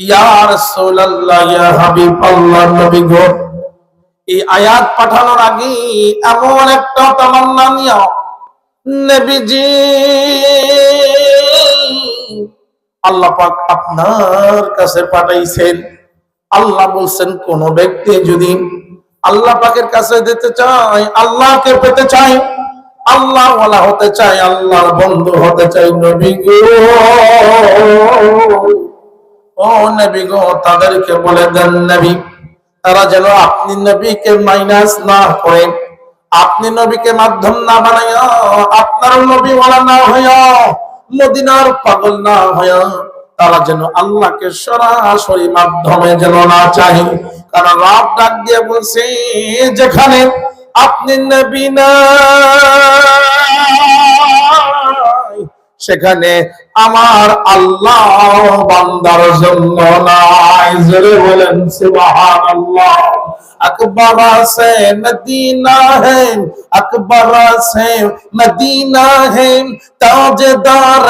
ইয়া রাসূলুল্লাহ ইয়া হাবিবাল্লাহ নবী গো, এই আয়াত পাঠানোর আগে এমন একটা তামান্না নিও, নবীজি আল্লাহ পাক আপনার কাছে পাঠাইছেন। আল্লাহ বলছেন কোন ব্যক্তি যদি আল্লাহ পাকের কাছে যেতে চায়, আল্লাহকে পেতে চায়, আল্লাহ ওয়ালা হতে চায়, আল্লাহর বন্ধু হতে চায়, নবী গো, ও নবী গো, তাদেরকে বলে দেন নবী, তারা যেন আপনি নবীকে মাইনাস না করেন, আপনি নবীকে মাধ্যম না বানাইয়া, আপনার নবী ওয়ালা না হইয়া, মদিনার পাগল না হইয়া, তারা যেন আল্লাহকে সরাসরি মাধ্যমে যেন না চাহে। কারণ রব ডাক দিয়ে বলছে, যেখানে আপনি নবী না সেখানে আমার আল্লাহ বান্দার জন্য নাই। জোরে বলেন সুবহানাল্লাহ। আকবার से मदीना है, अकबर से मदीना है, ताजदार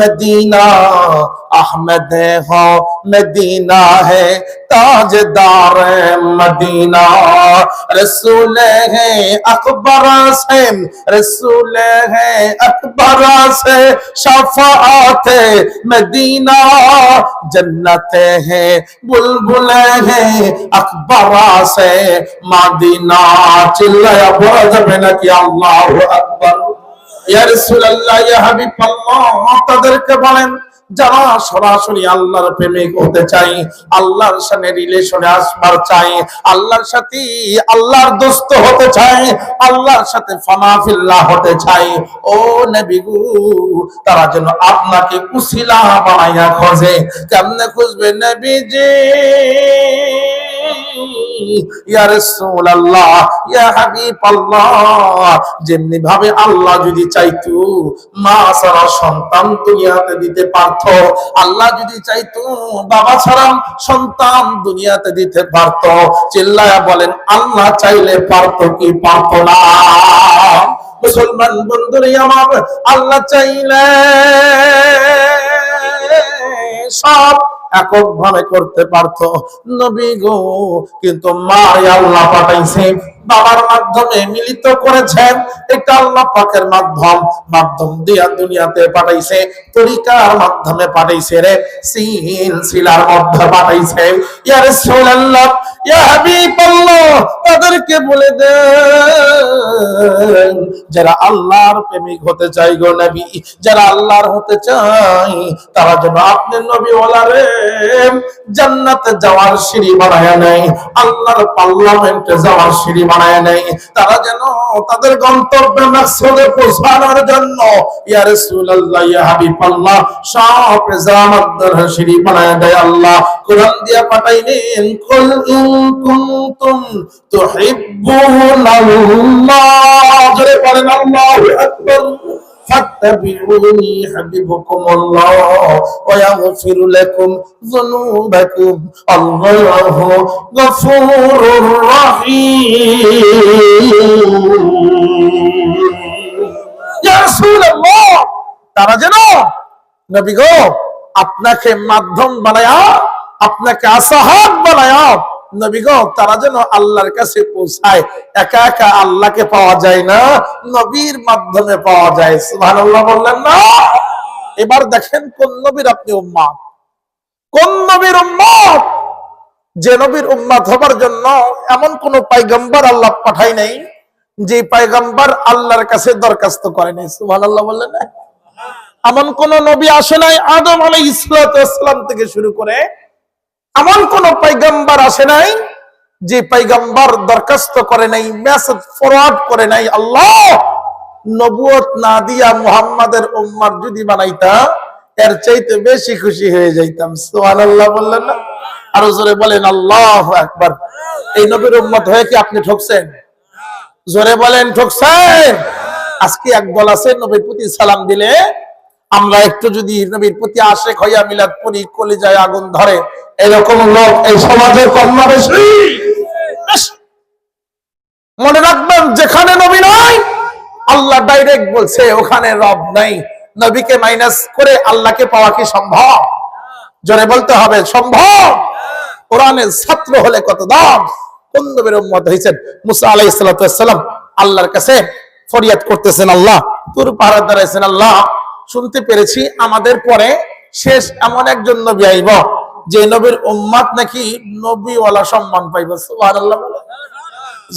मदीना अहमद हो मदीना है, ताजदार मदीना रसूल है अकबर से, रसूल है अकबर से शफाअत मदीना, जन्नत है बुलबुल है अकबर से मदीना। चिल्लाया बोला যাবে নাকি আল্লাহু আকবার। ইয়া রাসূলুল্লাহ ইয়া হাবিবাল্লাহ, তাদেরকে বলেন যারা সরাসরি আল্লাহর প্রেমিক হতে চাই, আল্লাহর সাথে রিলেশনে আসবার চাই, আল্লাহর সাথে আল্লাহর দোস্ত হতে চাই, আল্লাহর সাথে ফানা ফিল্লাহ হতে চাই, ও নবী গো, তারা যেন আপনাকে উসিলা বানাইয়া খোঁজে। কেমনে খুঁজবে নবীজি? ইয়া রাসূলুল্লাহ ইয়া হাবিবাল্লাহ, যেমনি ভাবে আল্লাহ যদি চাইতো মা ছাড়া সন্তান দুনিয়াতে দিতে পারত, আল্লাহ যদি চাইতো বাবা ছাড়া সন্তান দুনিয়াতে দিতে পারত। চিল্লায়া বলেন আল্লাহ চাইলে পারত কি পারত না? মুসলমান বন্ধুরা আমার, আল্লাহ চাইলে সব এককভাবে করতে পারত নবী গো, কিন্তু মা আল্লাহ পাঠাইছে, বাবার মাধ্যমে মিলিত করেছেন, এটা আল্লাহ পাকের মাধ্যম দিয়া দুনিয়াতে পাঠাইছে, তরিকার মাধ্যমে পাঠাইছে রে, সিলসিলার মধ্যে পাঠাইছে। ইয়া রাসূলুল্লাহ ইয়া হাবিবাল্লাহ, তাদেরকে বলে দেন যারা আল্লাহর প্রেমিক হতে চাই গো নবী, যারা আল্লাহর হতে চাই, তারা যেন আপনি নবী ওয়ালারে জান্নাতে যাওয়ার সিঁড়ি বানায় নাই, আল্লাহর পার্লামেন্টে যাওয়ার সিঁড়ি বানায় নাই, তারা যেন তাদের গন্তব্যে মাকসাদে পৌঁছানোর জন্য ইয়া রাসূলুল্লাহ ইয়া হাবিবাল্লাহ সব জামাতদের সিঁড়ি বানায় দেয় আল্লাহ। কোরআন দিয়া পাঠাইলেন, কুল ইন কুনতুম তুহিব্বুনাল্লাহ, জোরে বলেন আল্লাহু আকবার, فاتبعوني يحببكم الله ويغفر لكم ذنوبكم الله غفور رحيم। يا رسول الله, তারা যেন নবী গো আপনাকে মাধ্যম বানায়া, আপনাকে আসাহাত বানায়া, নবী গো তারা যেন আল্লাহর কাছে পৌঁছায়। একা একা আল্লাহকে পাওয়া যায় না, নবীর মাধ্যমে পাওয়া যায়। সুবহানাল্লাহ বললেন না? এবার দেখেন কোন নবীর আপনি উম্মত, কোন নবীর উম্মত, যে নবীর উম্মত হবার জন্য এমন কোন পয়গম্বর আল্লাহ পাঠাই নাই যে পয়গম্বর আল্লাহর কাছে দরখাস্ত করে নাই। সুবহানাল্লাহ বললেন না? এমন কোন নবী আসে নাই আদম আলাইহিস সালাম থেকে শুরু করে, এমন কোন পয়গম্বর আসে নাই যে পয়গম্বর দরখাস্ত করে নাই, মেসেজ ফরওয়ার্ড করে নাই। আল্লাহ নবুয়ত না দিয়া মুহাম্মাদের উম্মত যদি বানাইতা, এর চাইতে বেশি খুশি হয়ে যাইতাম। সুবহানাল্লাহ বললেন না? আরো জোরে বলেন আল্লাহু আকবার। এই নবীর উম্মত হয়ে কি আপনি ঠকছেন? জোরে বলেন ঠকছেন? আজকে এক দল আছে নবীর প্রতি সালাম দিলে আমরা একটু যদি নবীর প্রতি আশেক হইয়া মিলাদ পড়ি, কলিজায় আগুন ধরে, এরকম লোক এই সমাজে কম না বেশি? মনে রাখবেন, যেখানে নবী নাই আল্লাহ ডাইরেক্ট বলছে ওখানে রব নাই। নবীকে মাইনাস করে আল্লাহকে পাওয়া কি সম্ভব? জোরে বলতে হবে সম্ভব। কোরআনের ছাত্র হলে কত দাম। কোন নবীর উম্মত হয়েছেন? মুসা আলাইহিস সালাম আল্লাহর কাছে ফরিয়াদ করতেছেন, আল্লাহ তুর পাহাড়ে দাঁড়াইছেন, আল্লাহ শুনতে পেরেছি আমাদের পরে শেষ এমন একজন নবী আইব যে নবীর উম্মত নাকি নবীওয়ালা সম্মান পাইব। সুবহানাল্লাহ।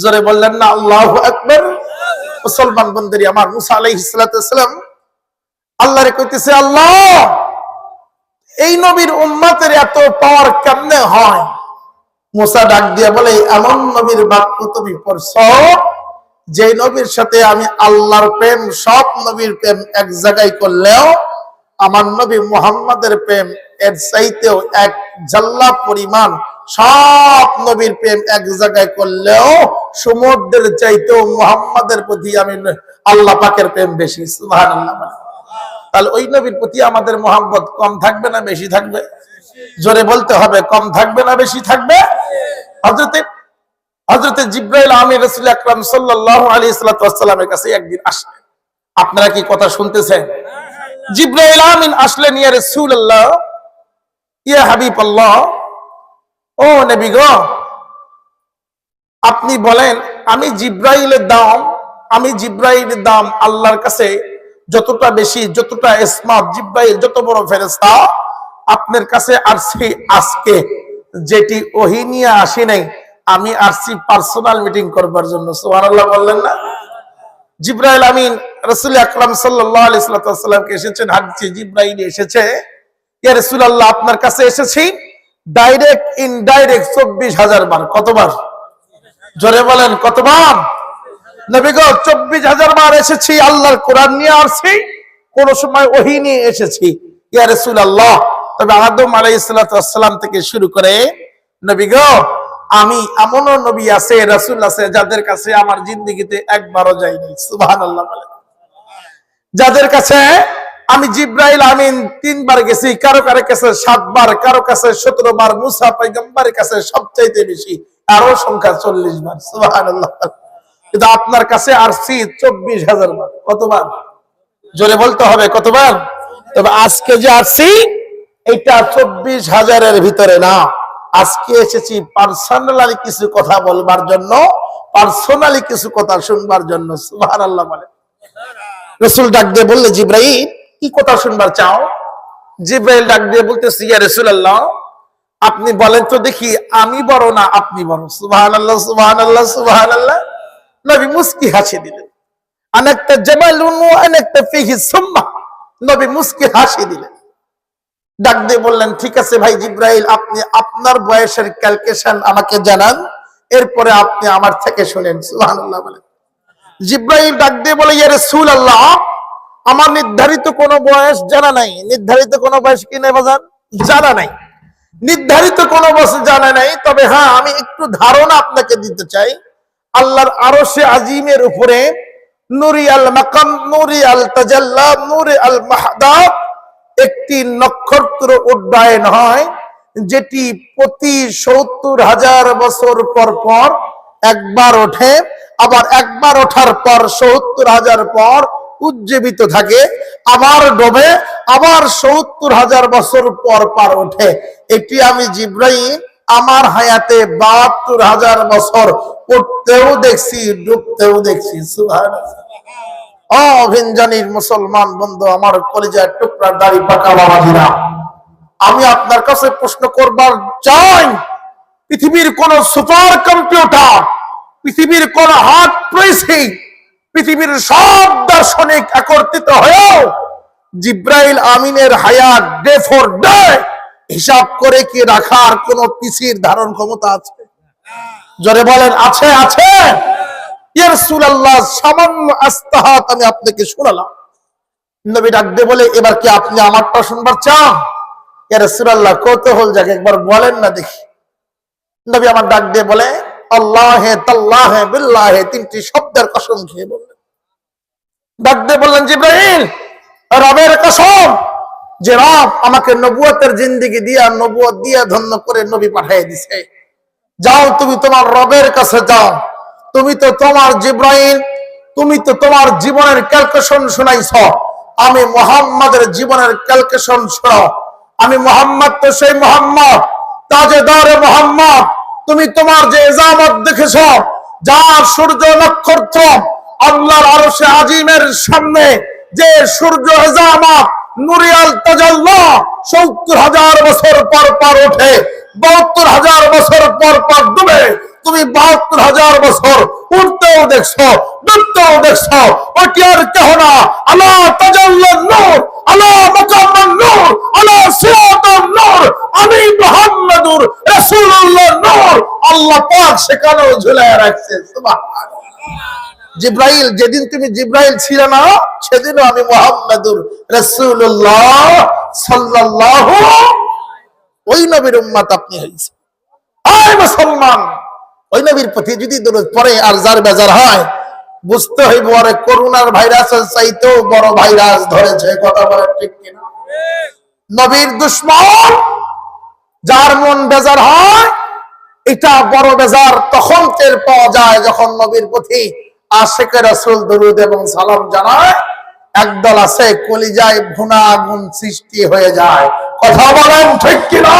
জোরে বললেন না আল্লাহু আকবার। মুসলমান বন্ধুরা আমার, মুসা আলাইহিস সালাম আল্লাহরে কইতেছে, আল্লাহ এই নবীর উম্মতের এত পাওয়ার কেমনে হয়? মুসা ডাক দিয়ে বলে, এমন নবীর বাক্য তুমি পড়ছো যে নবীর সাথে আমি আল্লাহর প্রেম, সব নবীর প্রেম এক জায়গায় করলেও আমার নবী মুহাম্মাদের প্রেম এর চাইতেও এক জাল্লা পরিমাণ, সব নবীর প্রেম এক জায়গায় করলেও সমুদ্রের চাইতেও মুহাম্মাদের প্রতি আমি আল্লাহ পাকের প্রেম বেশি। সুবহানাল্লাহ। তাহলে ওই নবীর প্রতি আমাদের মোহাম্মত কম থাকবে না বেশি থাকবে? জোরে বলতে হবে, কম থাকবে না বেশি থাকবে? হযরতে জিবরাইল আমিন রাসূল আকরাম সাল্লাল্লাহু আলাইহি ওয়াসাল্লামের কাছে একদিন আসলেন। আপনারা কি কথা শুনতেছেন? জিবরাইল আমিন আসলেন, ইয়া রাসূলুল্লাহ, ইয়া হাবিবাল্লাহ, ও নবী গো, আপনি বলেন আমি জিবরাইলের দাম আল্লাহর কাছে যতটা বেশি, যতটা স্মার্ট, জিবরাইল যত বড় ফেরেশতা, আপনার কাছে আসছি আজকে যেটি ওহী নিয়ে আসি নাই, আমি আসছি পার্সোনাল মিটিং করবার জন্য। সুবহানাল্লাহ বললেন না? জিবরাইল আমিন রাসূল আকরাম সাল্লাল্লাহু আলাইহি ওয়াসাল্লামকে এসেছেন হাদিসে, জিবরাইল এসেছে, ইয়া রাসূলুল্লাহ আপনার কাছে এসেছি ডাইরেক্ট ইনডাইরেক্ট 24,000 বার। কতবার? জোরে বলেন কতবার? নবী গো 24,000 বার এসেছি, আল্লাহর কোরআন নিয়ে আসছি, কোন সময় ওহী নিয়ে এসেছি ইয়া রাসূলুল্লাহ। তবে আদম আলাইহিস সালাম থেকে শুরু করে নবী গো আমি এমনও নবী আছে, রাসূল আছে যাদের কাছে আমার জিন্দেগিতে একবারও যাইনি। সুবহানাল্লাহ বলে। যাদের কাছে আমি জিবরাইল আমিন 3 বার গেছি, কারো কারো কাছে 7 বার, কারো কাছে 17 বার, মুসা পয়গম্বরের কাছে সবচাইতে বেশি, আরো সংখ্যা 40 বার। সুবহানাল্লাহ। কিন্তু আপনার কাছে আসছি 24,000 বার। কতবার? জোরে বলতে হবে কতবার? তবে আজকে যে আসছি এটা 24,000-এর ভিতরে না। আজকে এসেছি পার্সোনালি কিছু কথা বলবার জন্য, পার্সোনালি কিছু কথা শুনবার জন্য। সুবহানাল্লাহ বলে। রাসূল ডাক দিয়ে বললে, জিবরাইল কি কথা শুনবার চাও? জিবরাইল ডাক দিয়ে বলতেছে, ইয়া রাসূলুল্লাহ আপনি বলেন তো দেখি, আমি বড় না আপনি বড়? সুবহানাল্লাহ সুবহানাল্লাহ সুবহানাল্লাহ। নবী মুস্কি হাসি দিলেন। আনাকতা জামালুন ওয়া আনাকতা ফিহি সুম্মা। নবী মুস্কি হাসি দিলেন, ডাক দিয়ে বললেন, ঠিক আছে ভাই জিবরাইল, আপনি আপনার বয়সের ক্যালকুলেশন আমাকে জানান, এরপরে আপনি আমার থেকে শুনেন। সুবহানাল্লাহ বলেন। জিবরাইল ডাক দিয়ে বলে, ইয়া রাসূলুল্লাহ আমার নির্ধারিত কোনো বয়স জানা নাই। নির্ধারিত কোনো বয়স কি নেই বাজান? জানা নাই। নির্ধারিত কোনো বয়স জানা নাই। তবে হ্যাঁ আমি একটু ধারণা আপনাকে দিতে চাই। আল্লাহর আরশে আজিমের উপরে নূরি আল মাকাম, নূরি আল তাজাল্লা, নূরি আল মাহদাব একটি নক্ষত্র উড্ডয়ন হয়, যেটি প্রতি 70,000 বছর পর পর একবার ওঠে, আবার একবার ওঠার পর 70,000 পর উজ্জীবিত থাকে, আবার ডোবে, আবার 70,000 বছর পর পর ওঠে। এটি আমি জিবরাইল আমার হায়াতে 72,000 বছর উঠতেও দেখছি, ডুবতেও দেখছি। সুবহানাল্লাহ। অভিনজানির মুসলমান বন্ধু আমার, কলিজার টুকরা, দাড়ি পাকা বাবাজিরা, আমি আপনার কাছে প্রশ্ন করবার চাই, পৃথিবীর কোন সুপার কম্পিউটার, পৃথিবীর কোন হার্ট প্রেসিং, পৃথিবীর সব দার্শনিক একত্রিত হয়েও জিবরাইল আমিনের হায়াত ডে ফর ডে হিসাব করে কি রাখার কোন পিসির ধারণ ক্ষমতা আছে? জোরে বলেন আছে? আছে? ইয়া রাসূলুল্লাহ সামান্য আস্তাহাত আমি আপনাকে শোনালাম। নবী ডাক দিয়ে বলে, এবার কি আপনি আমারটা শুনবার চান? ইয়া রাসূলুল্লাহ কৌতূহল জাগে, একবার বলেন না দেখি। নবী আমার ডাক দিয়ে বলে, আল্লাহে তাল্লাহে বিল্লাহে, 3টি শব্দের কসম খেয়ে বললেন। ডাক দিয়ে বললেন, জিবরাইল রবের কসম, যে রব আমাকে নবুয়তের জিন্দেগি দিয়া, নবুয়ত দিয়া ধন্য করে নবী পাঠিয়ে দিয়েছে। যাও তুমি তোমার রবের কাছে যাও, তুমি তো তোমার জিবরাইল, তুমি তো তোমার জীবনের ক্যালকুলেশন শোনাইছ, আমি মুহাম্মাদের জীবনের ক্যালকুলেশন শোনাও। আমি মোহাম্মদ তো সেই মোহাম্মদ, তাজেদারে মোহাম্মদ। তুমি তোমার যে ইজামত দেখেছ, যার সূর্য নক্ষত্র আল্লাহর আরশে আজিমের সামনে যে সূর্য ইজামত নুরিয়াল তাজাল্লা ৭০,০০০ বছর পর পর ওঠে, ৭২,০০০ বছর পর পর ডুবে, তুমি ৭২,০০০ বছর উঠতেও দেখছো, ডুবতেও দেখছো। ওটি আর কেহ না, আলা তাজাল্লা নূর, আলা মুকাম্মাল নূর, আলা সিরাতান নূর, আমি মুহাম্মাদুর রাসূলুল্লাহ নূর। আল্লাহ পাক সেখানেও ঝুলায় রাখছে। সুবহানাল্লাহ। জিব্রাইল, যেদিন তুমি জিব্রাইল ছিল না, সেদিনও আমি মুহাম্মাদুর রাসূলুল্লাহ সাল্লাল্লাহু, ওই নবীর উম্মত আপনি হইছেন। আয় মুসলমান, ওই নবীর প্রতি যদি দরুদ পড়ে আর যার বেজার হয়, বুঝতে হইব আরে করোনার ভাইরাসের চাইতেও বড় ভাইরাস ধরেছে। কথা বলে ঠিক কিনা? নবীর দুশমন যার মন বেজার হয়, এটা বড় বেজার তখন টের পাওয়া যায় যখন নবীর প্রতি আশিকে রাসূল দরুদ এবং সালাম জানায়। একদল আছে কলিজায় ভুনা আগুন সৃষ্টি হয়ে যায়। কথা বলেন ঠিক কিনা?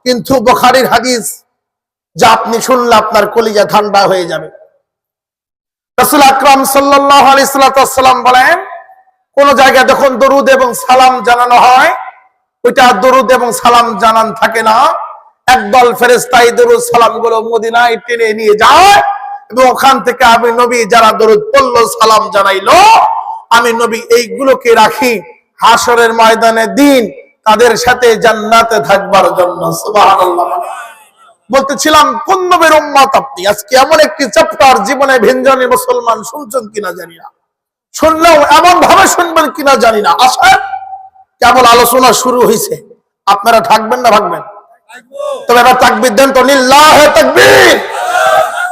কিন্তু বুখারীর হাদিস যা আপনি শুনলে আপনার কলিজা ঠান্ডা হয়ে যাবে। রাসূল আকরাম সাল্লাল্লাহু আলাইহি সাল্লাম বলেন, কোন জায়গায় যখন দরুদ এবং সালাম জানানো হয়, ওইটা দরুদ এবং সালাম জানান থাকে না। একদল ফেরেশতা এই দরুদ সালাম গুলো মদিনায় টেনে নিয়ে যায় এবং ওখান থেকে আমি নবী যারা দরুদ পড়লো, সালাম জানাইলো, আমি নবী এইগুলোকে রাখি হাসরের ময়দানে দিন তাদের সাথে জান্নাতে থাকবার জন্য। সুবহানাল্লাহ। বলতেছিলাম কোন নবীর উম্মত আপনি? আজকে এমন একটি চ্যাপ্টার জীবনে ভিনজানি মুসলমান শুনছেন কিনা জানি না, শুনলেও এমন ভাবে শুনবেন কিনা জানি না। আসেন, কেবল আলোচনা শুরু হয়েছে, আপনারা থাকবেন না ভাগবেন? তবে এবার তাকবীর দেন তো, লিল্লাহে তাকবীর।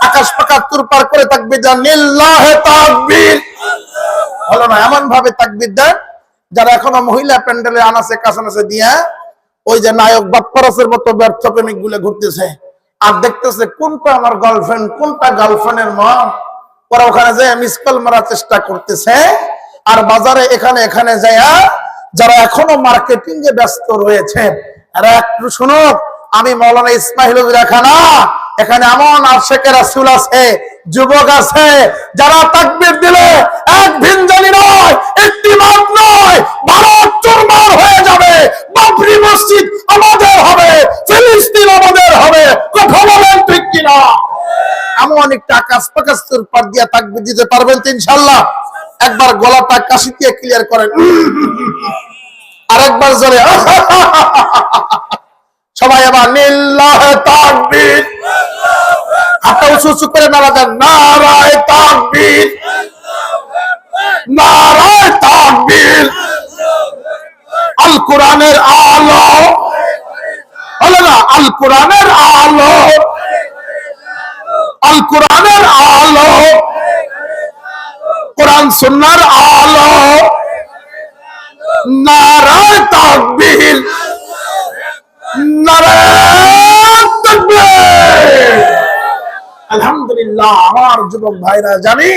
আকাশ পাকাশ তুরপার করে তাকবীর দেন, লিল্লাহে তাকবীর। হলো না? এমন ভাবে তাকবীর দেন যারা এখনো মহিলা প্যান্ডেলে আনাসে কাছানাসে দিয়া ওই যে নায়ক বাপ্পারসের মতো ব্যর্থ প্রেমিক গুলো ঘুরতেছে আর দেখতেছে কোনটা আমার গার্লফ্রেন্ড, কোনটা গার্লফ্রেন্ডের মন। ওরা ওখানে যায় মিস কল মারার চেষ্টা করতেছে। আর বাজারে এখানে এখানে যায় যারা এখনো মার্কেটিং এ ব্যস্ত রয়েছে, এরা একটু শুনো, আমি মাওলানা ইসমাইল খানা, এখানে এমন আশিকে রাসূল আছে, যুবক আছে, যারা তাকবীর দিলে এক ভিনজানি নয়, একটি মাত নয়, ভারত চুরমার হয়ে যাবে। বাবরি মসজিদ আমাদের হবে, ফিলিস্তিন আমাদের হবে। কথা বলেন ঠিক কিনা? এমন একটা আকাশ পাকাশ তুরপার দিয়া তাকবীর দিতে পারবেন তো ইনশাআল্লাহ? একবার গলাটা কাশি দিয়ে ক্লিয়ার করেন, আরেকবার জোরে। সবাই আবার লিল্লাহে তাকবীর। হাতটা উঁচু উঁচু করে নারা দেন, নারায়ে তাকবীর, নারায়ে তাকবীর। আল কোরআনের আলো, হলো না? আল কোরআনের আলো, আল কোরআনের আলো, কোরআন সুন্নাহর আলো। নারায়ে তাকবীর, নারায়ে তাকবীর। আলহামদুলিল্লাহ। আমার যুবক ভাইরা, জানি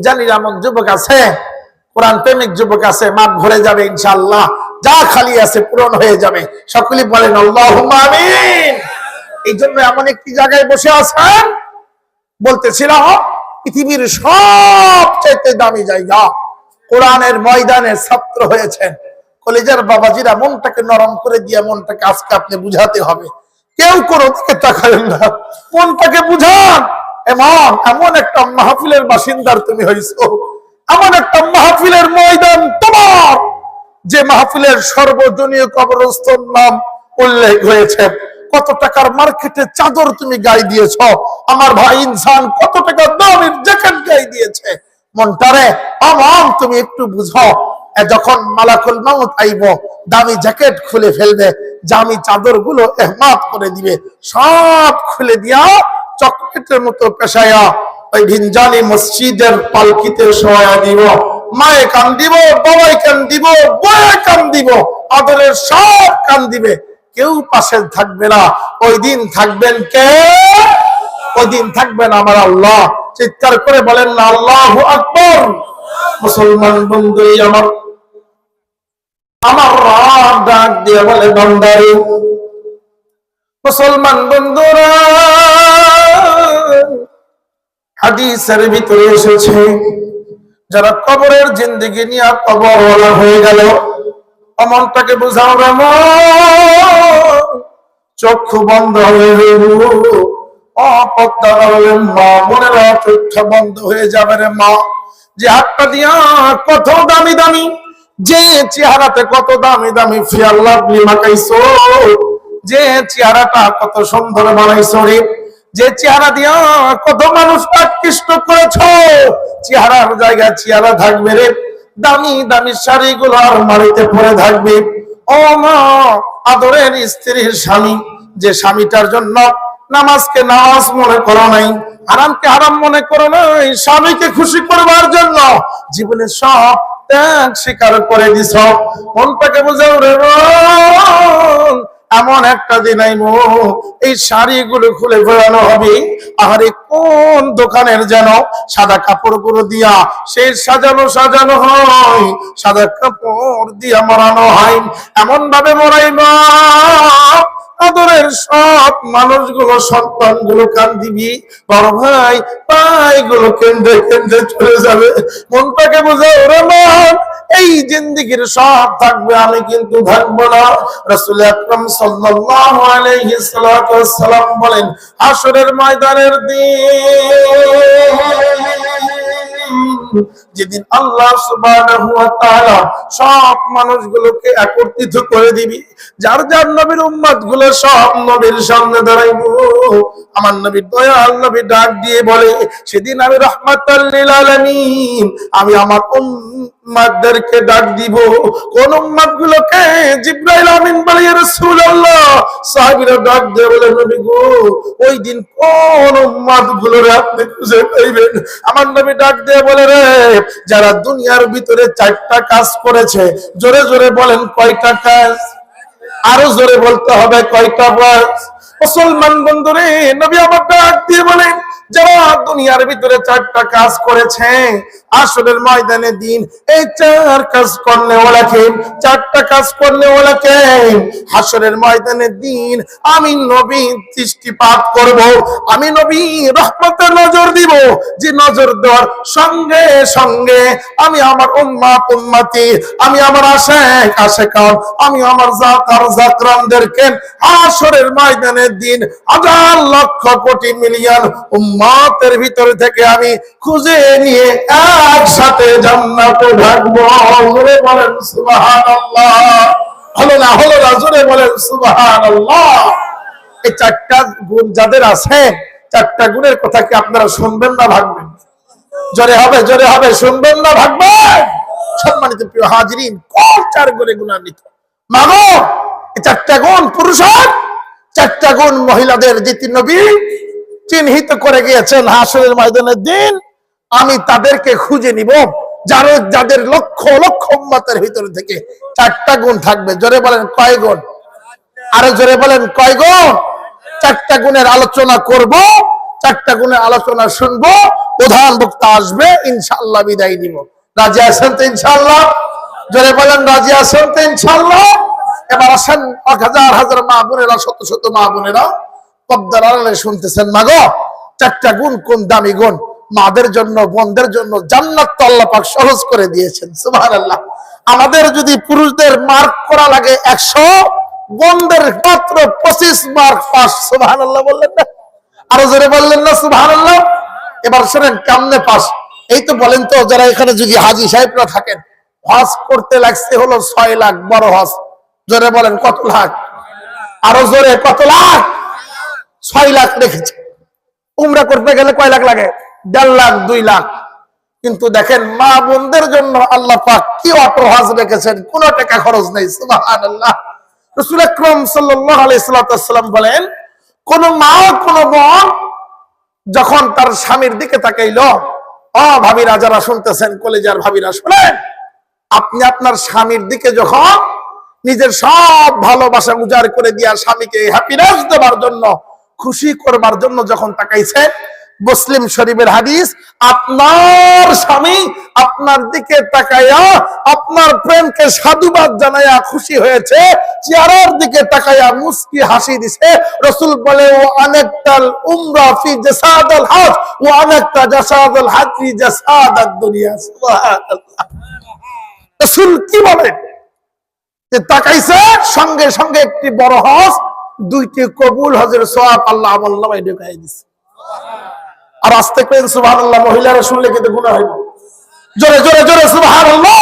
জানির এমন যুবক আছে, কোরআন প্রেমিক যুবক আছে, মাঠ ভরে যাবে ইনশাআল্লাহ, যা খালি আছে পূরণ হয়ে যাবে। সকলে বলেন আল্লাহুম্মা আমিন। এই জন্য এমন একটি জায়গায় বসে আছেন, বলতেছিলাম পৃথিবীর সবচেয়ে দামি জায়গা, কোরআনের ময়দানে ছাত্র হয়েছেন। কলেজের বাবাজিরা, মনটাকে নরম করে দিয়ে মনটাকে আজকে আপনি বুঝাতে হবে। কেউ কোনো দিকে তাকাবেন না, মনটাকে বুঝান। এমন একটা মাহফিলের বাসিন্দার তুমি হইছো, এমন একটা মাহফিলের ময়দান তোমার, যে মাহফিলের সর্বজনীয় কবরস্থান নাম উল্লেখ হয়েছে। কত টাকার মার্কেটে চাদর তুমি গায়ে দিয়েছ, আমার ভাই ইনসান কত টাকা দামের জ্যাকেট গায়ে দিয়েছে। মনটারে তুমি একটু বুঝো, যখন মালাকুল মাউত আইব, দামি জ্যাকেট খুলে ফেলবে, দামি চাদর গুলো এহমাত করে দিবে, সব খুলে দিয়া চকলেটের মতো পেশায়া ওই ভিনজানি মসজিদের পালকিতে শোয়া দিব। মায়ে কান দিব, বাবাই কান দিব, বয়ে কান দিব, আদরের সব কান দিবে, কেউ পাশে থাকবে না। ওই দিন থাকবেন কে? ওই দিন থাকবেন আমার আল্লাহ। চিৎকার করে বলেন না আল্লাহু আকবার। মুসলমান বন্ধু আমার, আমার রব ডাক দিয়ে বলে, বান্দারে, মুসলমান বন্ধুরা, হাদিসের ভিতরে এসেছে যারা কবরের জিন্দেগি নিয়ে কবরওয়ালা হয়ে গেল, অমনটাকে বুঝাও রে মন, চক্ষু বন্ধ হয়ে গেল, অপদ্মা হলে মা, মনের চক্ষু বন্ধ হয়ে যাবে রে মা। যে হাতটা দিয়া কত দামি দামি, যে চেহারাতে কত দামি দামি ফেয়ার লাভলি মাখাইছো, যে চেহারাটা কত সুন্দর বানাইছো রে, যে চেহারা দিয়া কত মানুষ আকৃষ্ট করেছ, চেহারার জায়গায় চেহারা থাকবে রে, দামি দামি শাড়িগুলো আর মাটিতে পড়ে থাকবে। ও মা, আদরের স্ত্রীর স্বামী, যে স্বামীটার জন্য নামাজকে নামাজ মনে করো নাই, হারামকে হারাম মনে করো নাই, স্বামীকে খুশি করবার জন্য জীবনে সব ত্যাগ স্বীকার করে দিছ, মনটাকে বোঝাও রে মন, এমন একটা দিন আইমো এই শাড়িগুলো খুলে বেড়ানো হবে। আরে কোন দোকানের যেন সাদা কাপড়গুলো দিয়া সেই সাজানো সাজানো হয়, সাদা কাপড় দিয়া মরানো হয়, এমন ভাবে মরাইবা আদরের সব মানুষগুলো, সন্তানগুলো কান্দিবি, বড় ভাই ভাইগুলো কেন্দ্রে কেন্দ্রে চলে যাবে। মনটাকে বোঝাও রে মন, এই জিন্দেগির সব থাকবে, আমি কিন্তু থাকবো না। রাসূল আকরাম সাল্লাল্লাহু আলাইহি সাল্লাম বলেন, হাশরের ময়দানের দিন, যেদিন আল্লাহ সুবহানাহু ওয়া তাআলা সব মানুষগুলোকে একত্রিত করে দিবি, যার যার নবীর উম্মত গুলো সব নবীর সামনে দাঁড়াইবো, আমার নবী দয়াল নবী ডাক দিয়ে বলে, সেদিন আমি রাহমাতাল লিল আলামিন, আমি আমার উম্মতদেরকে ডাক দিব। কোন উম্মত গুলোকে? জিবরাইল আমিন বলে, ইয়া রাসূলুল্লাহ। সাহাবীরা ডাক দিয়ে বলে, নবী গো, ওই দিন কোন উম্মত গুলোরে আপনি খুঁজে পাইবেন? আমার নবী ডাক দিয়ে বলে, রে, যারা দুনিয়ার ভিতরে 4টা কাজ করেছে। জোরে জোরে বলেন, কয়টা কাজ? আরো জোরে বলতে হবে, কয়টা কাজ? মুসলমান বন্ধুরে, নবী আমার ডাক দিয়ে বলেন, যারা দুনিয়ার ভিতরে 4টা কাজ করেছে, আসরের ময়দানে দিন এই 4 কাজ করলে ওলাকে, 4টা কাজ করলে ওলাকে হাসরের ময়দানে দিন আমি নবী দৃষ্টিপাত করব, আমি নবী রহমতের নজর দিব, যে নজর দেওয়ার সঙ্গে সঙ্গে আমি আমার উম্মত উম্মতি, আমি আমার আশিক আশিকান, আমি আমার জাকার জাকরানদেরকে হাসরের ময়দানের দিন হাজার লক্ষ কোটি মিলিয়ন উম্মতের ভিতর থেকে আমি খুঁজে নিয়ে একসাথে জান্নাতে ঢাকবো। জোরে বলেন সুবহানাল্লাহ। হলো না জোরে বলেন সুবহানাল্লাহ। এই 4টা গুণ যাদের আছে, 4টা গুণের কথা কি আপনারা শুনবেন না ভাববেন? জোরে হবে, শুনবেন না ভাববেন? সম্মানিত প্রিয় হাজিরিন, কোন 4 গুণে গুণান্বিত মাগো? এই 4টা গুণ পুরুষের, 4টা গুণ মহিলাদের দ্বিতীয় নবী চিহ্নিত করে গিয়েছেন। হাসরের ময়দানের দিন আমি তাদেরকে খুঁজে নিব, যাদের লক্ষ লক্ষ উম্মতের ভিতর থেকে 4টা গুণ থাকবে। জোরে বলেন, কয় গুণ? আরো জোরে বলেন, কয় গুণ? 4টা গুণের আলোচনা করব, 4টা গুণের আলোচনা শুনবো, প্রধান বক্তা আসবে, ইনশাআল্লাহ বিদায় দিব। রাজি আছেন তো ইনশাআল্লাহ? জোরে বলেন, রাজি আছেন তো ইনশাআল্লাহ? এবার আসেন, হাজার হাজার মা বোনেরা, শত শত মা বোনেরা পর্দার আড়ালে শুনতেছেন, মাগো 4টা গুণ কোন দামি গুণ? মাদের জন্য, বোনদের জন্য জান্নাত তো আল্লাহ পাক সহজ করে দিয়েছেন। সুবহানাল্লাহ। আমাদের যদি পুরুষদের মার্ক করা লাগে 100, বোনদের মাত্র 25 মার্ক পাস। সুবহানাল্লাহ বললেন না? আরো জোরে বললেন না সুবহানাল্লাহ? এবার শুনেন, কেমনে পাস? এই তো বলেন তো, যারা এখানে যদি হাজী সাহেবরা থাকেন, হজ করতে লাগছে হলো 6 লাখ, বড় হজ। জোরে বলেন, কত লাখ? আরো জোরে, কত লাখ? 6 লাখ রেখেছে। উমরা করতে গেলে কয় লাখ লাগে? 1.5 লাখ, 2 লাখ। কিন্তু দেখেন, মা বোনদের জন্য আল্লাহ পাক কি অটো হজ রেখেছেন, কোন টাকা খরচ নেই। সুবহানাল্লাহ। রাসূল আকরাম সাল্লাল্লাহু আলাইহি সাল্লাম বলেন, কোন মা কোন বোন যখন তার স্বামীর দিকে তাকাইলো, ভাবিরা যারা শুনতেছেন, কলেজার ভাবিরা শুনেন, আপনি আপনার স্বামীর দিকে যখন নিজের সব ভালোবাসা উজাড় করে দিয়া স্বামীকে হ্যাপিনেস দেওয়ার জন্য, খুশি করবার জন্য যখন তাকাইছে, মুসলিম শরীফের হাদিস, আপনার স্বামী আপনার দিকে তাকাইয়া আপনার প্রেমকে সাধুবাদ জানাইয়া খুশি হয়েছে, চেহারার দিকে তাকাইয়া মুস্কি হাসি দিছে। রাসূল বলে, ও আনাক্তাল উমরা ফি জাসাদাল হজ ওয়া আনাক্তা জাসাদাল হজ ফি জাসাদাদ দুনিয়া। সুবহানাল্লাহ। রাসূল কি বলেন যে তাকাইছে, সঙ্গে সঙ্গে একটি বড় হজ, দুইটি কবুল হজের সওয়াব আল্লাহ আমলনামায় ঢুকাই দিছে। আর আস্তে করেন সুবহানাল্লাহ, মহিলারা শুনলে কিন্তু গুনাহ হইব। জোরে জোরে জোরে সুবহানাল্লাহ।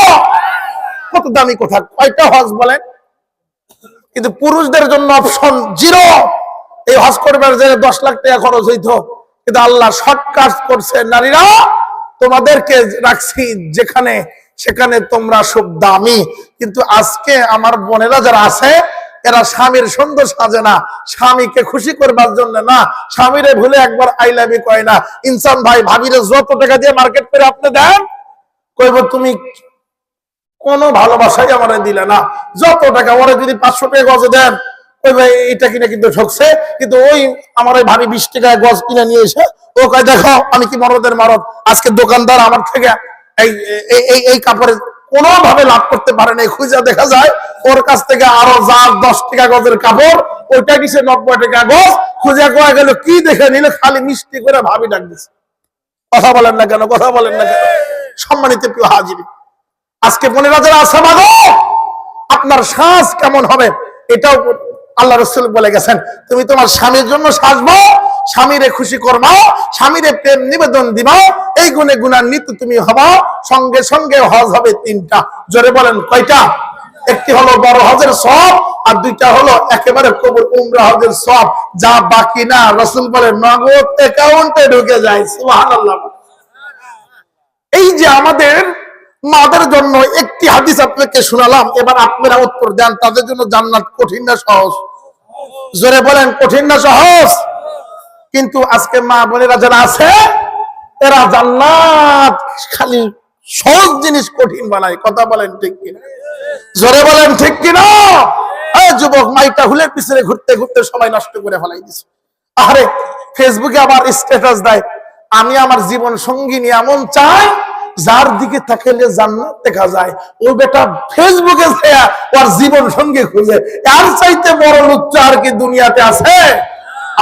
কত দামি কথা, কয়টা হজ বলেন? কিন্তু পুরুষদের জন্য অপশন জিরো। এই হজ করবার জন্য 10 লাখ টাকা খরচ হইতো, কিন্তু আল্লাহ শর্টকাট করছে, নারীরা তোমাদেরকে রাখছি যেখানে সেখানে তোমরা সব দামি। কিন্তু আজকে আমার বোনেরা যারা আছে, এরা স্বামীর সুন্দর সাজে না, স্বামীকে খুশি করবার জন্য না, স্বামীরে ভুলে একবার আই লাভ ইউ কয় না। ইনসান ভাই ভাবিরে যত টাকা দিয়ে মার্কেট করে আপনি দেন, কইব তুমি কোনো ভালোবাসাই আমার দিলে না। যত টাকা ওরে যদি 500 টাকা গজে দেন, ওই ভাই এটা কিনে কিন্তু ঠকছে, কিন্তু ওই আমার ওই ভাবি 20 টাকায় গজ কিনে নিয়ে এসে ও কয় দেখো আমি কি মরদের মারদ। আজকে দোকানদার আমার থেকে এই এই এই কাপড়ের কোনোভাবে লাভ করতে পারে না, খুঁজে দেখা যায় ওর কাছ থেকে আরো যা 10 টাকা গজের কাপড়, ওইটা কিসে 90 টাকা গজ। খুঁজে কোয়া গেল কি দেখে নিলে, খালি মিষ্টি করে ভাবি ডাক দিচ্ছে। কথা বলেন না কেন, কথা বলেন না কেন? সম্মানিত প্রিয় হাজির, আজকে বোনেরা যারা আছে, মাগো আপনার সাজ কেমন হবে এটাও আল্লাহ রাসূল বলে গেছেন। তুমি তোমার স্বামীর জন্য সাজবো, স্বামীরে খুশি করবা, স্বামীরে প্রেম নিবেদন দিবা, এই গুণে গুণান্বিত তুমি হবা। সঙ্গে সঙ্গে হজ হবে 3টা। জোরে বলেন কয়টা? একটি হলো বড় হজের সওয়াব, আর 2টা হলো একেবারে কবুল উমরা হজের সওয়াব। যা বাকি না রাসূল বলে নগদ অ্যাকাউন্টে ঢুকে যায়। সুবহানাল্লাহ। এই যে আমাদের মাদের জন্য একটি হাদিস আপনাকে শোনালাম, এবার আপনারা উত্তর দেন, তাদের জন্য জান্নাত কঠিন না সহজ? জোরে বলেন কঠিন না সহজ? কিন্তু আজকে মা বোনেরা যারা আছে, এরা জান্নাত খালি সহজ জিনিস কঠিন বানায়। কথা বলেন ঠিক কিনা? জোরে বলেন ঠিক কিনা? এই যুবক মাইটা হুলের পিছনে ঘুরতে ঘুরতে সময় নষ্ট করে ফেলাই দিছে। আরে ফেসবুকে আবার স্ট্যাটাস দেয়, আমি আমার জীবন সঙ্গিনী এমন চাই যার দিকে তাকালে জান্নাত দেখা যায়। ওই বেটা ফেসবুকে ওর জীবন সঙ্গী খুঁজে, এর চাইতে বড় লুচ্চা আর কি দুনিয়াতে আছে?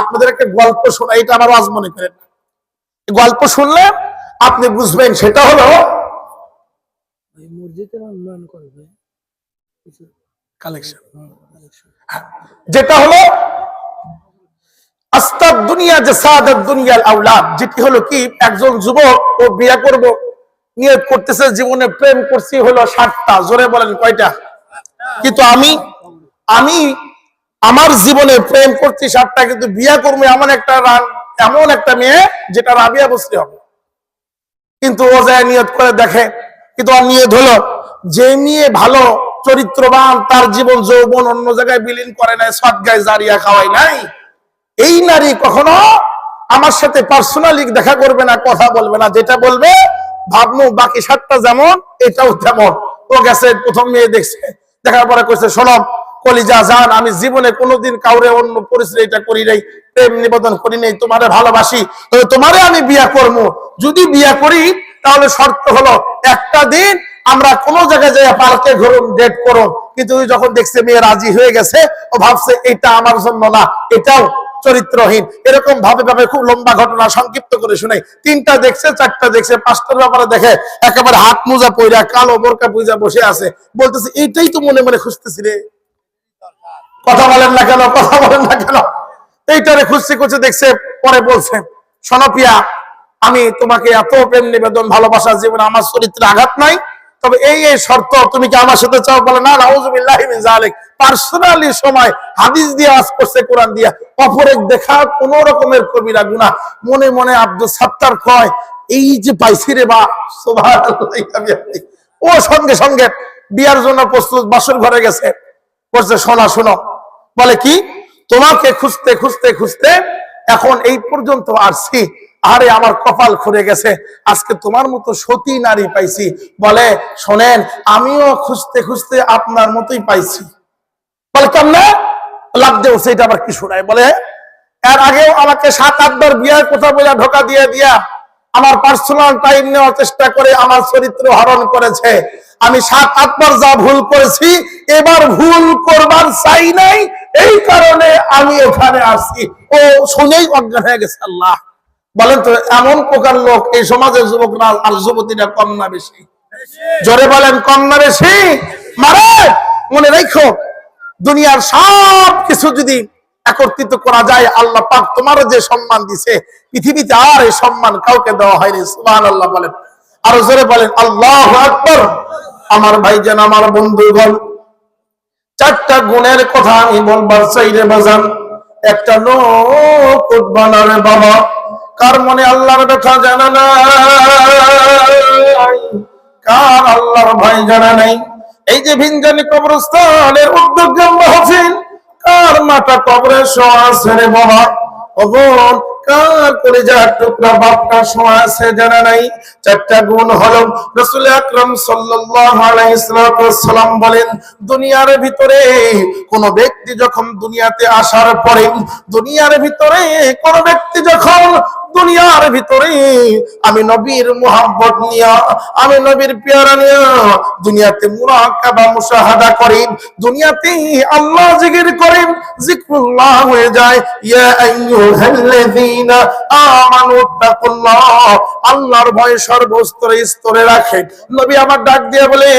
আপনাদের একটা গল্প শোনা, এটা আমার ওয়াজ মনে করেন। গল্প শুনলে আপনি বুঝবেন, সেটা হলো মসজিদের উন্নয়ন করবে কালেকশন, যেটা হলো আস্তাদ দুনিয়া জাসাদাদ দুনিয়াল আওলাদ। যেটি হলো কি, একজন যুবক ও বিয়ে করব নিয়ত করতেছে, জীবনে প্রেম করছি হলো 7টা। জোরে বলেন কয়টা? কিন্তু আমি আমার জীবনে প্রেম করছি 7টা, কিন্তু বিয়ে করবো এমন একটা মেয়ে যেটা রাবিয়া বসতে হবে। কিন্তু ও যায় নিয়ত করে দেখে, কিন্তু আর নিয়ত হলো যে মেয়ে ভালো চরিত্রবান, তার জীবন যৌবন অন্য জায়গায় বিলীন করে নাই, সদগায় জারিয়া খাওয়াই নাই, এই নারী কখনো আমার সাথে পার্সোনালি দেখা করবে না, কথা বলবে না। যেটা বলবে ভাবনু বাকি 7টা যেমন এটাও তেমন। ও গেছে, প্রথম মেয়ে দেখছে, দেখার পরে কইছে, শোনো কলিজা জান, আমি জীবনে কোনোদিন কাউরে অন্য পরিচয় এটা করি নাই, প্রেম নিবেদন করি নাই, তোমারে ভালোবাসি, তবে তোমারে আমি বিয়া করবো। যদি বিয়া করি তাহলে শর্ত হলো একটা দিন আমরা কোনো জায়গায় যাই পার্কে ঘুরুন, ডেট করুন। কিন্তু যখন দেখছে মেয়ে রাজি হয়ে গেছে, ও ভাবছে এটা আমার জন্য না, এটাও চরিত্রহীন। এরকম ভাবে ভাবে খুব লম্বা ঘটনা সংক্ষিপ্ত করে শুনে 3টা দেখছে, 4টা দেখছে, 5টার ব্যাপারে দেখে একেবারে হাত মোজা পইরা কালো বোরকা পয়জা বসে আছে, বলতেছে এইটাই তো মনে মনে খুঁজতেছি রে। কথা বলেন না কেন, কথা বলেন না কেন? এইটারে খুঁজছে খুঁজছে দেখছে, পরে বলছে, শোনো পিয়া, আমি তোমাকে এত প্রেম নিবেদন ভালোবাসা, জীবনে আমার চরিত্রে আঘাত নাই, তবে এই এই শর্ত, তুমি কি আমার সাথে চাও? বলে না, নাউযুবিল্লাহি মিন যালিক। পার্সোনালি সময় হাদিস দিয়ে আজ করছে, কোরআন দিয়া। অপরেক দেখা কোন রকমের কবিরা গুনাহ। মনে মনে আব্দুল সাত্তার কয়, এই যে পাইছি রে বা, সুবহানাল্লাহ। ও সঙ্গে সঙ্গে বিয়ার জন্য প্রস্তুত, বাসর ঘরে গেছে, বলছে শোনা শোনো, বলে কি, তোমাকে খুঁজতে খুঁজতে খুঁজতে এখন এই পর্যন্ত আসছি, আরে আমার কপাল খুলে গেছে, আজকে তোমার মতো সতী নারী পাইছি। বলে শোনেন, আমিও খুঁজতে খুঁজতে আপনার মতোই পাইছি। বলে কেমনে? লাভ দেও, সেটা আবার কি শোনায়? বলে এর আগেও আমাকে 7-8 বার বিয়ের কথা বলে ধোকা দিয়ে দিয়া আমার পার্সোনাল টাইম নেওয়ার চেষ্টা করে আমার চরিত্র হরণ করেছে। আমি 7-8 বার যা ভুল করেছি, এবার ভুল করবার চাই নাই, এই কারণে আমি এখানে আসছি। ও শুনেই অজ্ঞান হয়ে গেছে। আল্লাহ বলেন তো, এমন প্রকার লোক এই সমাজের যুবকরা আর যুবতীরা কম না বেশি? জোরে বলেন, কম না বেশি? মারে মনে রাখো, দুনিয়ার সব কিছু যদি একত্রিত করা যায়, আল্লাহ পাক তোমার যে সম্মান দিছে, পৃথিবীতে আর এই সম্মান কাউকে দেওয়া হয়নি। সুবহানাল্লাহ বলেন, আর জোরে বলেন আল্লাহু আকবার। আমার ভাইজান, আমার বন্ধুগণ, 4টা গুণের কথা আমি বলবার চাই রে বাজান। একটা লোক বানারে বাবা, কার মনে আল্লাহর কথা জানা নাই, কার আল্লাহর ভয় জানা নাই। এই যে ভিনজানি কবরস্থানের উদ্যোগে মাহফিল, কার মাথা কবরে শোয়া আছে রে বাবা? ওগোন, কার কলিজার টুকরা বাপটা শোয়া আছে জানা নাই? 4টা গুণ হলো, রাসূল আকরাম সাল্লাল্লাহু আলাইহি সাল্লাম বলেন, দুনিয়ার ভিতরে কোন ব্যক্তি যখন দুনিয়াতে আসার পরে, দুনিয়ার ভিতরে কোন ব্যক্তি যখন দুনিয়ার ভিতরে আমি নবীর মুহাব্বত নিয়া, আমি নবীর পেয়ারা নিয়া দুনিয়াতে মুরাকাবা মুশাহাদা করি, দুনিয়াতে আল্লাহ জিকির করি, জিকরুল্লাহ হয়ে যায়। ইয়া আইয়ুহাল্লাযীনা আমানু তাকুল্লাহ, আল্লাহর ভয় সর্বস্তরে স্তরে রাখে। নবী আমার ডাক দিয়ে বলে,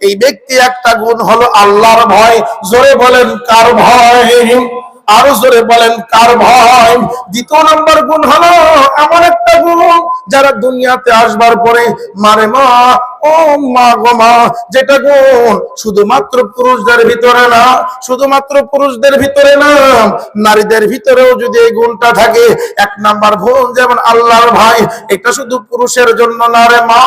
এই ব্যক্তি একটা গুণ হলো আল্লাহর ভয়। জোরে বলেন, কার ভয়? আরো জোরে বলেন, কার ভয়? 2 নম্বর গুণ হলো এমন একটা গুণ, যারা দুনিয়াতে আসবার পরে মারে মা, ও মা গো মা, যেটা গুণ শুধুমাত্র পুরুষদের ভিতরে না, শুধুমাত্র পুরুষদের ভিতরে না, নারীদের ভিতরেও যদি এই গুণটা থাকে, 1 নাম্বার গুণ যেমন আল্লাহর ভয়, এটা শুধু পুরুষের জন্য না রে মা,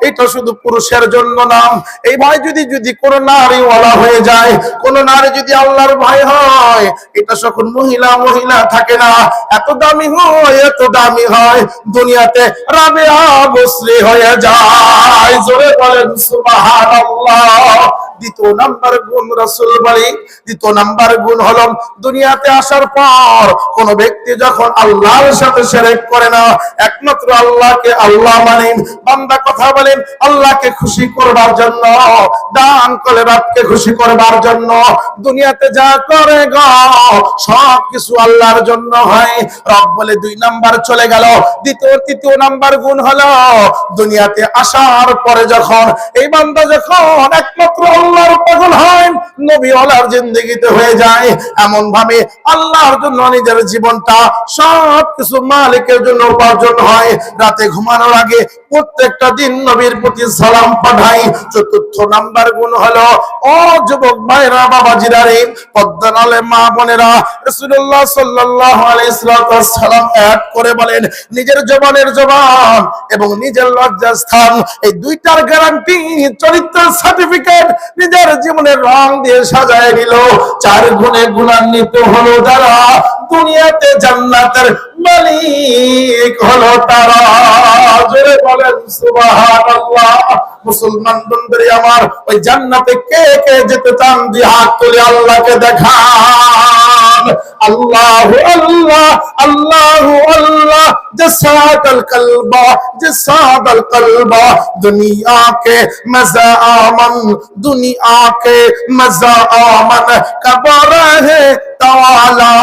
এটা শুধু পুরুষের জন্য না। এই ভয় যদি কোন নারী ওয়ালা হয়ে যায়, কোন নারী যদি আল্লাহর ভয় হয়, এটা সকল মহিলা থাকে না, এত দামি হয়, এত দামি হয়, দুনিয়াতে রাবেয়া বসরি হয়ে যায়। জোরে বলেন সুবহানাল্লাহ। 2 নাম্বার গুণ রাসূল বলে, 2 নাম্বার গুণ হলো দুনিয়াতে আসার পর কোন ব্যক্তি যখন আল্লাহর সাথে শিরক করে না, একমাত্র আল্লাহকে আল্লাহ মানে, বান্দা কথা বলেন আল্লাহকে খুশি করবার জন্য, দান করে রবকে খুশি করবার জন্য, দুনিয়াতে যা করে গো সব কিছু আল্লাহর জন্য হয়। রব বলে 2 নাম্বার চলে গেল। 3 নাম্বার গুণ হলো দুনিয়াতে আসার পরে যখন এই বান্দা যখন একমাত্র আল্লাহর পাগল হয়, নবী ওয়ালার জিন্দেগিতে হয়ে যায়, এমন ভাবে আল্লাহর জন্য নিজের জীবনটা সব কিছু মালিকের জন্য উপার্জন হয়। রাতে ঘুমানোর আগে প্রত্যেকটা দিন নবীর প্রতি সালাম পাঠাই। 4 নাম্বার গুণ হলো, ও যুবক ভাইরা, বাবাজিরা রে, পদ্মার আলে মা বোনেরা, রাসূলুল্লাহ সাল্লাল্লাহু আলাইহি সাল্লাম এক করে বলেন, নিজের জবানের জবান এবং নিজের লজ্জাস্থান, এই 2টার গ্যারান্টি, চরিত্রের সার্টিফিকেট নিজের জীবনের রং দিয়ে সাজায় নিল। 4 গুণে গুণান্বিত হলো যারা, দুনিয়াতে জান্নাতের মালিক হলো তারা। জোরে বলেন সুবহানাল্লাহ। মুসলমান বন্ধুরা আমার, ওই জান্নাতে কে কে যেতে চান? যে হাত তুলে আল্লাহকে দেখান। আল্লাহু আল্লাহ, আল্লাহু আল্লাহ, জসাদাল কলবা, জসাদাল কলবা, দুনিয়া কে মজা আমন, দুনিয়া কে মজা আমন, কবর है ताला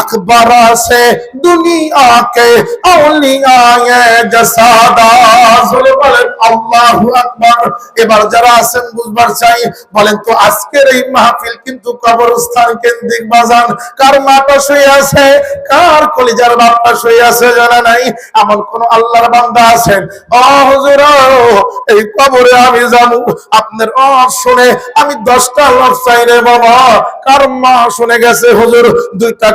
अकबर से दुनिया के औलिया जसादा। বলেন আল্লাহু আকবার। এবার যারা আছেন বুঝবার চাই, বলেন তো আজকের এই মাহফিল কিন্তু কবরস্থান কেন্দ্রিক বাজান। কার মাটা শুয়ে আছে, কার কলিজার বাপটা শুয়ে আছে জানা নাই? এমন কোন আল্লাহর বান্দা আছেন, ও হুজুর এই কবরে আমি যাবো, আপনার শুনে আমি 10টা লাখ চাই রে বাবা। কার মা শুনে গেছে হুজুর 2টা